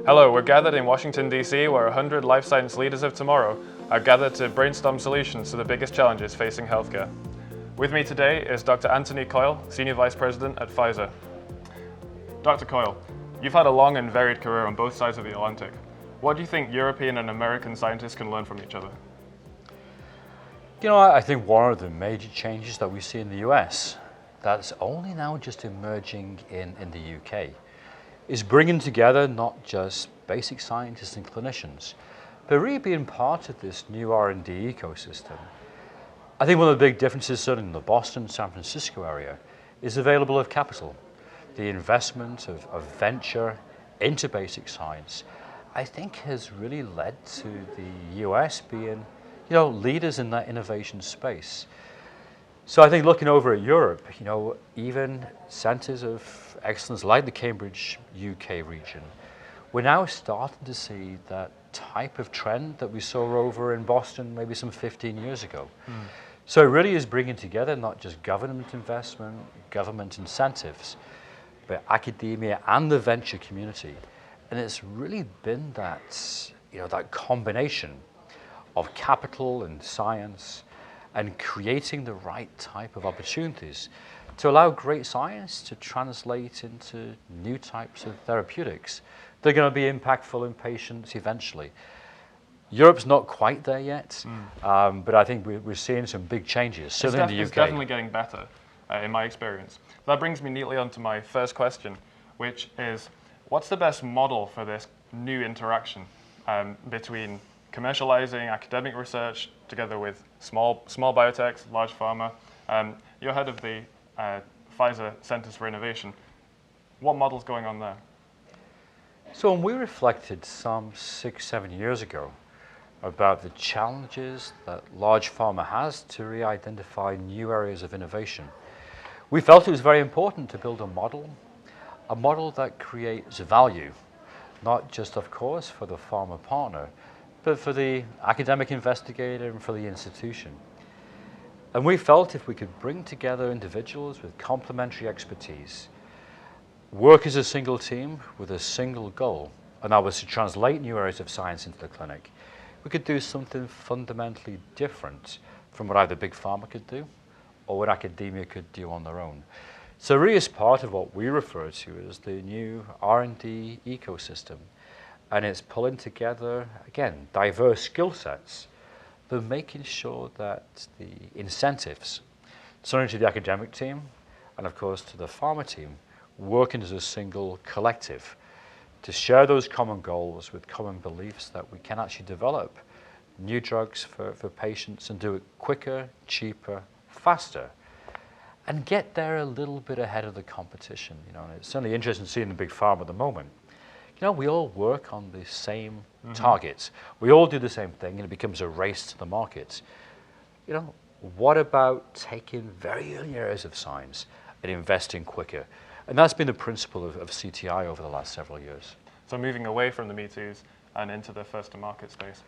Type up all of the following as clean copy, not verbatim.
Hello, we're gathered in Washington, D.C., where 100 life science leaders of tomorrow are gathered to brainstorm solutions to the biggest challenges facing healthcare. With me today is Dr. Anthony Coyle, Senior Vice President at Pfizer. Dr. Coyle, you've had a long and varied career on both sides of the Atlantic. What do you think European and American scientists can learn from each other? You know, I think one of the major changes that we see in the US that's only now just emerging in the UK is bringing together not just basic scientists and clinicians, but really being part of this new R&D ecosystem. I think one of the big differences, certainly in the Boston, San Francisco area, is available of capital. The investment of venture into basic science, I think has really led to the US being, leaders in that innovation space. So I think looking over at Europe, even centers of excellence like the Cambridge, UK region, we're now starting to see that type of trend that we saw over in Boston maybe some 15 years ago. So it really is bringing together not just government investment, government incentives, but academia and the venture community. And it's really been that, that combination of capital and science and creating the right type of opportunities to allow great science to translate into new types of therapeutics that are going to be impactful in patients eventually. Europe's not quite there yet, but I think we're seeing some big changes, certainly in the UK. It's definitely getting better, in my experience. That brings me neatly onto my first question, which is, what's the best model for this new interaction between commercializing academic research together with small biotechs, large pharma? You're head of the Pfizer Centers for Innovation. What model's going on there? So when we reflected some 6-7 years ago about the challenges that large pharma has to re-identify new areas of innovation, we felt it was very important to build a model that creates value, not just, of course, for the pharma partner, but for the academic investigator and for the institution. And we felt if we could bring together individuals with complementary expertise, work as a single team with a single goal, and that was to translate new areas of science into the clinic, we could do something fundamentally different from what either big pharma could do or what academia could do on their own. So really is part of what we refer to as the new R&D ecosystem. And it's pulling together, again, diverse skill sets, but making sure that the incentives, certainly to the academic team and of course to the pharma team, working as a single collective to share those common goals with common beliefs that we can actually develop new drugs for patients and do it quicker, cheaper, faster, and get there a little bit ahead of the competition. And it's certainly interesting seeing the big pharma at the moment. We all work on the same targets. We all do the same thing, and it becomes a race to the market. What about taking very early areas of science and investing quicker? And that's been the principle of CTI over the last several years. So moving away from the Me Too's and into the first-to-market space.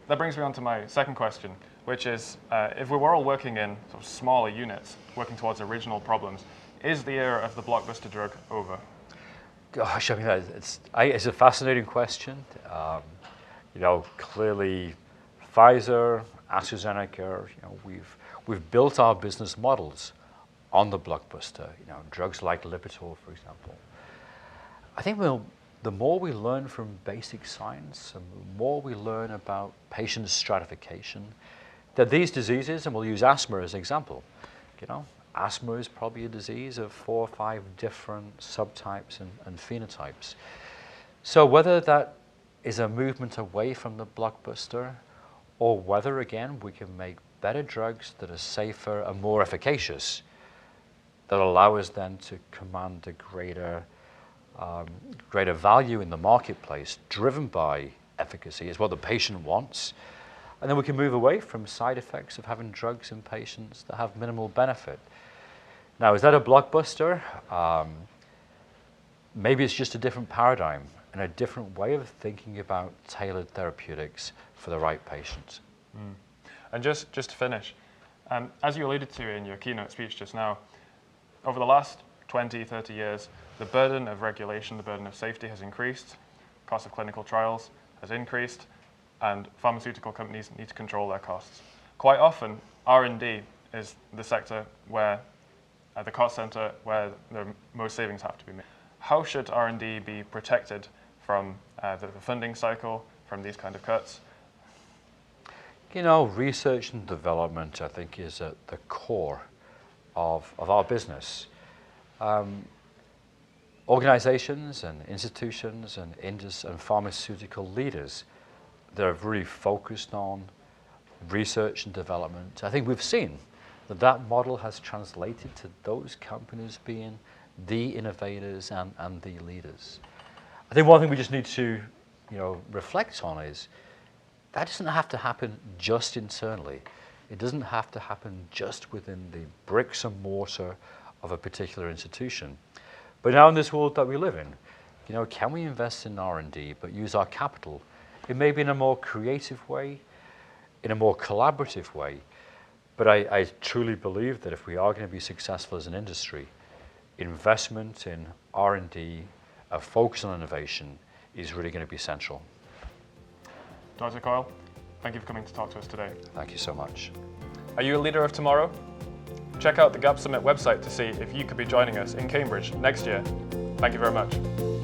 That brings me on to my second question, which is, if we were all working in sort of smaller units, working towards original problems, is the era of the blockbuster drug over? Gosh, I mean, it's a fascinating question. Clearly, Pfizer, AstraZeneca, we've built our business models on the blockbuster. Drugs like Lipitor, for example. I think the more we learn from basic science, and the more we learn about patient stratification, that these diseases, and we'll use asthma as an example, asthma is probably a disease of 4 or 5 different subtypes and phenotypes. So whether that is a movement away from the blockbuster, or whether, again, we can make better drugs that are safer and more efficacious, that allow us then to command a greater value in the marketplace, driven by efficacy, is what the patient wants. And then we can move away from side effects of having drugs in patients that have minimal benefit. Now, is that a blockbuster? Maybe it's just a different paradigm and a different way of thinking about tailored therapeutics for the right patient. And just to finish, as you alluded to in your keynote speech just now, over the last 20, 30 years, the burden of regulation, the burden of safety has increased. cost of clinical trials has increased, and pharmaceutical companies need to control their costs. Quite often, R&D is the sector where, the cost center where the most savings have to be made. How should R&D be protected from the funding cycle, from these kind of cuts? You know, research and development, I think, is at the core of our business. Organizations and institutions and pharmaceutical leaders that have really focused on research and development, I think we've seen that model has translated to those companies being the innovators and the leaders. I think one thing we just need to, reflect on is that doesn't have to happen just internally. It doesn't have to happen just within the bricks and mortar of a particular institution. But now in this world that we live in, can we invest in R&D but use our capital in maybe in a more creative way, in a more collaborative way? But I truly believe that if we are going to be successful as an industry, investment in R&D, a focus on innovation is really going to be central. Dr. Coyle, thank you for coming to talk to us today. Thank you so much. Are you a leader of tomorrow? Check out the GapSummit website to see if you could be joining us in Cambridge next year. Thank you very much.